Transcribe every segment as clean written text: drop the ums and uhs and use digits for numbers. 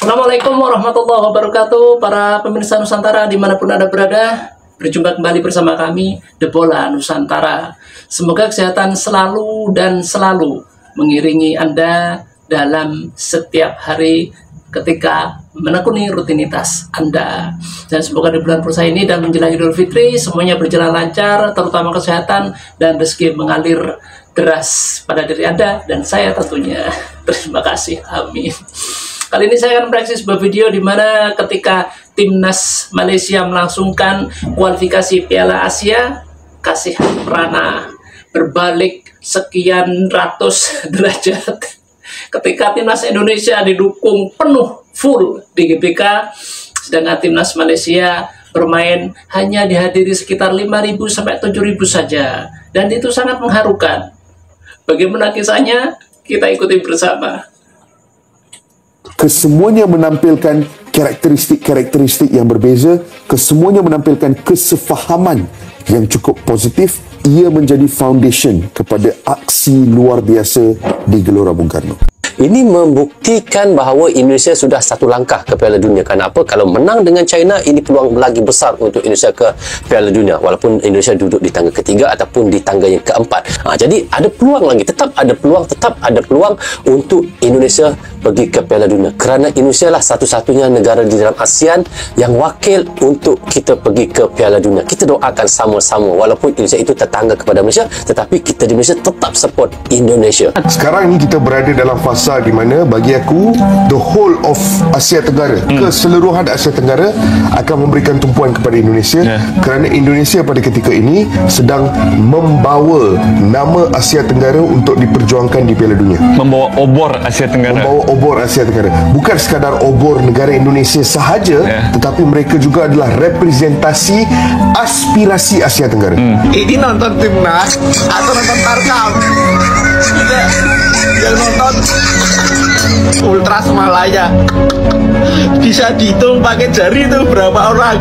Assalamualaikum warahmatullahi wabarakatuh, para pemirsa Nusantara dimanapun Anda berada. Berjumpa kembali bersama kami, The Bola Nusantara. Semoga kesehatan selalu dan selalu mengiringi Anda dalam setiap hari ketika menekuni rutinitas Anda. Dan semoga di bulan puasa ini dan menjelang Idul Fitri semuanya berjalan lancar, terutama kesehatan dan rezeki mengalir deras pada diri Anda dan saya tentunya. Terima kasih, amin. Kali ini saya akan bereaksi sebuah video di mana ketika timnas Malaysia melangsungkan kualifikasi Piala Asia, kasih Rana berbalik sekian ratus derajat. Ketika timnas Indonesia didukung penuh full di GBK, sedangkan timnas Malaysia bermain hanya dihadiri sekitar 5.000 sampai 7.000 saja, dan itu sangat mengharukan. Bagaimana kisahnya? Kita ikuti bersama. Kesemuanya menampilkan karakteristik-karakteristik yang berbeza, kesemuanya menampilkan kesefahaman yang cukup positif. Ia menjadi foundation kepada aksi luar biasa di Gelora Bung Karno. Ini membuktikan bahawa Indonesia sudah satu langkah ke Piala Dunia. Kenapa? Kalau menang dengan China, ini peluang lagi besar untuk Indonesia ke Piala Dunia. Walaupun Indonesia duduk di tangga ketiga ataupun di tangga yang keempat. Jadi ada peluang lagi. Tetap ada peluang untuk Indonesia pergi ke Piala Dunia. Kerana Indonesia lah satu-satunya negara di dalam ASEAN yang wakil untuk kita pergi ke Piala Dunia. Kita doakan sama-sama. Walaupun Indonesia itu tetangga kepada Malaysia, tetapi kita di Malaysia tetap support Indonesia. Sekarang ni kita berada dalam fasa di mana bagi aku the whole of Asia Tenggara, keseluruhan Asia Tenggara akan memberikan tumpuan kepada Indonesia, kerana Indonesia pada ketika ini sedang membawa nama Asia Tenggara untuk diperjuangkan di Piala Dunia. Membawa obor Asia Tenggara. Membawa obor Asia Tenggara. Bukan sekadar obor negara Indonesia sahaja, tetapi mereka juga adalah representasi aspirasi Asia Tenggara. Ini nonton timnas atau nonton Tarkam? Kita yang nonton Ultras Malaya bisa dihitung pakai jari itu berapa orang.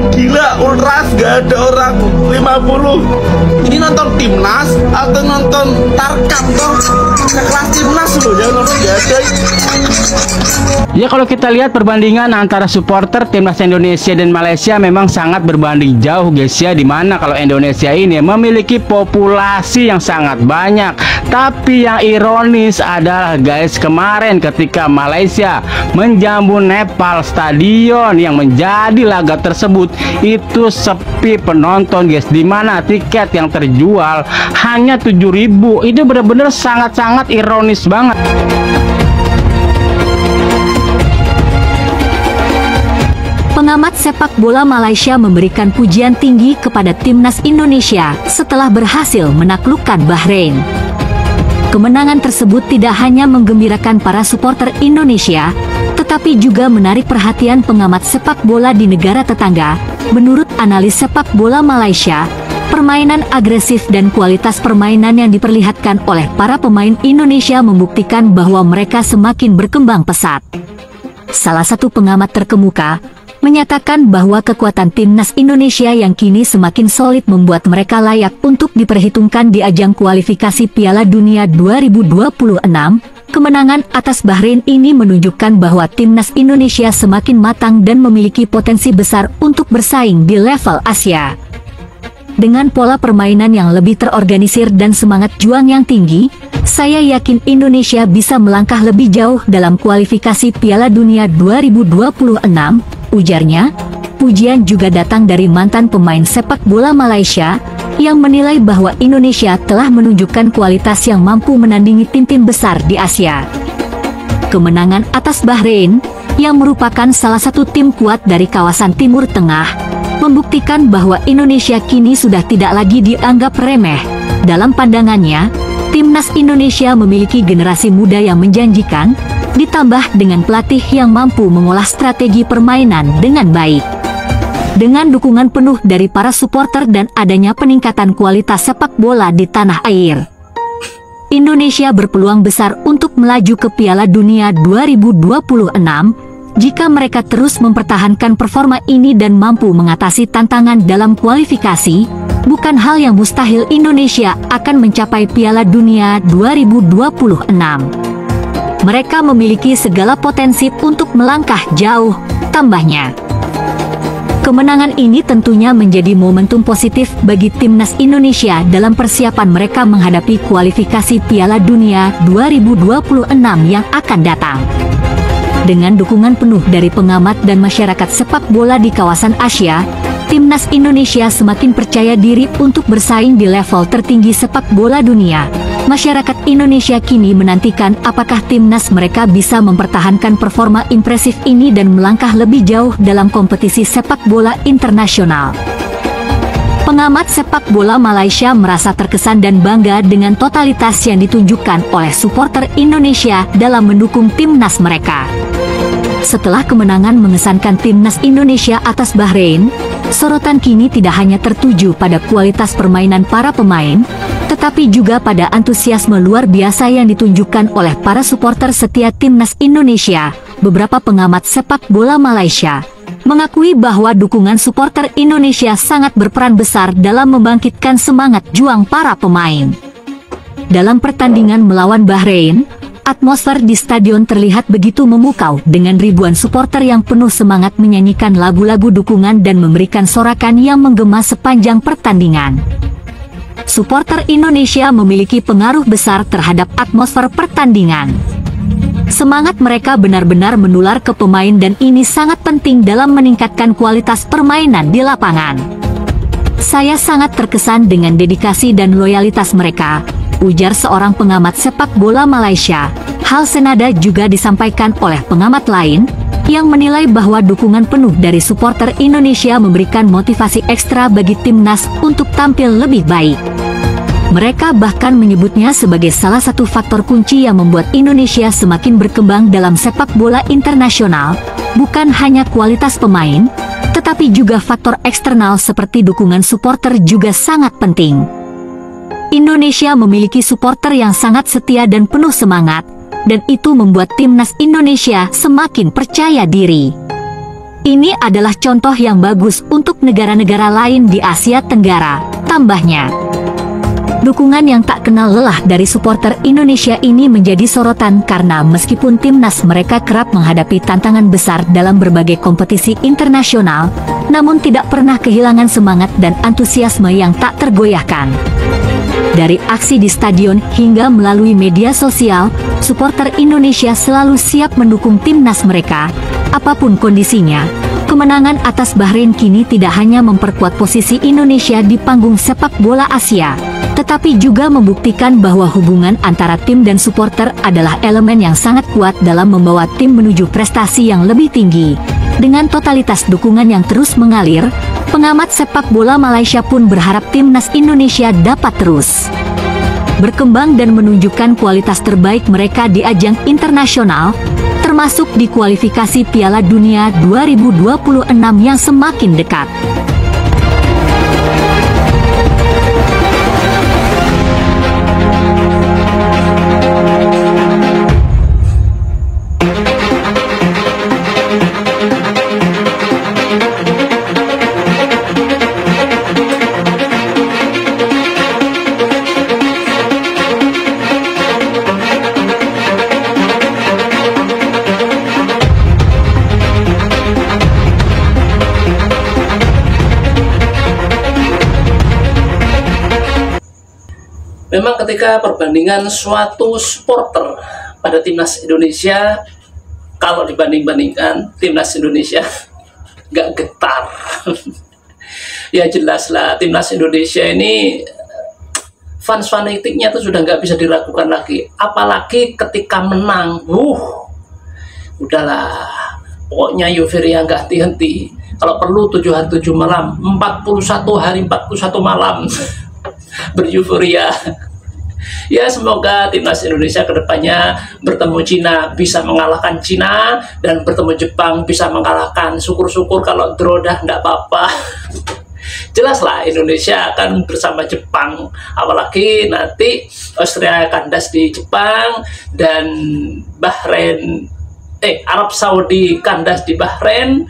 Gila, Ultras gak ada orang 50. Ini nonton timnas atau nonton Tarkam toh? Kelas timnas loh, jangan nonton gak ada. Ya, kalau kita lihat perbandingan antara supporter timnas Indonesia dan Malaysia memang sangat berbanding jauh guys ya, dimana kalau Indonesia ini memiliki populasi yang sangat banyak. Tapi yang ironis adalah guys, kemarin ketika Malaysia menjamu Nepal, stadion yang menjadi laga tersebut itu sepi penonton guys, dimana tiket yang terjual hanya 7.000. Itu benar-benar sangat-sangat ironis banget. Pengamat sepak bola Malaysia memberikan pujian tinggi kepada timnas Indonesia setelah berhasil menaklukkan Bahrain. Kemenangan tersebut tidak hanya menggembirakan para supporter Indonesia, tetapi juga menarik perhatian pengamat sepak bola di negara tetangga. Menurut analis sepak bola Malaysia, permainan agresif dan kualitas permainan yang diperlihatkan oleh para pemain Indonesia membuktikan bahwa mereka semakin berkembang pesat. Salah satu pengamat terkemuka menyatakan bahwa kekuatan timnas Indonesia yang kini semakin solid membuat mereka layak untuk diperhitungkan di ajang kualifikasi Piala Dunia 2026. Kemenangan atas Bahrain ini menunjukkan bahwa timnas Indonesia semakin matang dan memiliki potensi besar untuk bersaing di level Asia. Dengan pola permainan yang lebih terorganisir dan semangat juang yang tinggi, saya yakin Indonesia bisa melangkah lebih jauh dalam kualifikasi Piala Dunia 2026. Ujarnya. Pujian juga datang dari mantan pemain sepak bola Malaysia yang menilai bahwa Indonesia telah menunjukkan kualitas yang mampu menandingi tim-tim besar di Asia. Kemenangan atas Bahrain, yang merupakan salah satu tim kuat dari kawasan Timur Tengah, membuktikan bahwa Indonesia kini sudah tidak lagi dianggap remeh. Dalam pandangannya, timnas Indonesia memiliki generasi muda yang menjanjikan, ditambah dengan pelatih yang mampu mengolah strategi permainan dengan baik. Dengan dukungan penuh dari para supporter dan adanya peningkatan kualitas sepak bola di tanah air, Indonesia berpeluang besar untuk melaju ke Piala Dunia 2026 jika mereka terus mempertahankan performa ini dan mampu mengatasi tantangan dalam kualifikasi. Bukan hal yang mustahil Indonesia akan mencapai Piala Dunia 2026. Mereka memiliki segala potensi untuk melangkah jauh, tambahnya. Kemenangan ini tentunya menjadi momentum positif bagi timnas Indonesia dalam persiapan mereka menghadapi kualifikasi Piala Dunia 2026 yang akan datang. Dengan dukungan penuh dari pengamat dan masyarakat sepak bola di kawasan Asia, timnas Indonesia semakin percaya diri untuk bersaing di level tertinggi sepak bola dunia. Masyarakat Indonesia kini menantikan apakah timnas mereka bisa mempertahankan performa impresif ini dan melangkah lebih jauh dalam kompetisi sepak bola internasional. Pengamat sepak bola Malaysia merasa terkesan dan bangga dengan totalitas yang ditunjukkan oleh supporter Indonesia dalam mendukung timnas mereka. Setelah kemenangan mengesankan timnas Indonesia atas Bahrain, sorotan kini tidak hanya tertuju pada kualitas permainan para pemain, tetapi juga pada antusiasme luar biasa yang ditunjukkan oleh para supporter setia timnas Indonesia. Beberapa pengamat sepak bola Malaysia mengakui bahwa dukungan supporter Indonesia sangat berperan besar dalam membangkitkan semangat juang para pemain. Dalam pertandingan melawan Bahrain, atmosfer di stadion terlihat begitu memukau dengan ribuan supporter yang penuh semangat menyanyikan lagu-lagu dukungan dan memberikan sorakan yang menggema sepanjang pertandingan. Supporter Indonesia memiliki pengaruh besar terhadap atmosfer pertandingan. Semangat mereka benar-benar menular ke pemain dan ini sangat penting dalam meningkatkan kualitas permainan di lapangan. Saya sangat terkesan dengan dedikasi dan loyalitas mereka, ujar seorang pengamat sepak bola Malaysia. Hal senada juga disampaikan oleh pengamat lain, yang menilai bahwa dukungan penuh dari supporter Indonesia memberikan motivasi ekstra bagi timnas untuk tampil lebih baik. Mereka bahkan menyebutnya sebagai salah satu faktor kunci yang membuat Indonesia semakin berkembang dalam sepak bola internasional, bukan hanya kualitas pemain, tetapi juga faktor eksternal seperti dukungan supporter juga sangat penting. Indonesia memiliki supporter yang sangat setia dan penuh semangat, dan itu membuat timnas Indonesia semakin percaya diri. Ini adalah contoh yang bagus untuk negara-negara lain di Asia Tenggara, tambahnya. Dukungan yang tak kenal lelah dari supporter Indonesia ini menjadi sorotan karena meskipun timnas mereka kerap menghadapi tantangan besar dalam berbagai kompetisi internasional, namun tidak pernah kehilangan semangat dan antusiasme yang tak tergoyahkan. Dari aksi di stadion hingga melalui media sosial, supporter Indonesia selalu siap mendukung timnas mereka, apapun kondisinya. Kemenangan atas Bahrain kini tidak hanya memperkuat posisi Indonesia di panggung sepak bola Asia, tetapi juga membuktikan bahwa hubungan antara tim dan supporter adalah elemen yang sangat kuat dalam membawa tim menuju prestasi yang lebih tinggi. Dengan totalitas dukungan yang terus mengalir, pengamat sepak bola Malaysia pun berharap timnas Indonesia dapat terus berkembang dan menunjukkan kualitas terbaik mereka di ajang internasional, termasuk di kualifikasi Piala Dunia 2026 yang semakin dekat. Memang ketika perbandingan suatu supporter pada timnas Indonesia, kalau dibanding-bandingkan timnas Indonesia nggak getar. Ya jelas lah, timnas Indonesia ini fans fanatiknya tuh sudah nggak bisa diragukan lagi. Apalagi ketika menang, udahlah, pokoknya euforia nggak henti-henti. Kalau perlu 7 hari 7 malam, 41 hari 41 malam. Beryuforia. Ya semoga timnas Indonesia kedepannya bertemu Cina bisa mengalahkan Cina, dan bertemu Jepang bisa mengalahkan. Syukur-syukur kalau draw dah nggak apa-apa. Jelas lah Indonesia akan bersama Jepang, apalagi nanti Austria kandas di Jepang dan Arab Saudi kandas di Bahrain.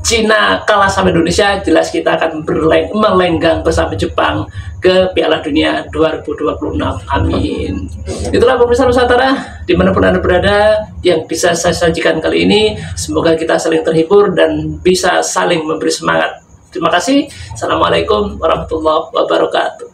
Cina kalah sama Indonesia, jelas kita akan melenggang bersama Jepang ke Piala Dunia 2026. Amin. Itulah pemirsa Nusantara, dimanapun Anda berada, yang bisa saya sajikan kali ini. Semoga kita saling terhibur dan bisa saling memberi semangat. Terima kasih. Assalamualaikum warahmatullahi wabarakatuh.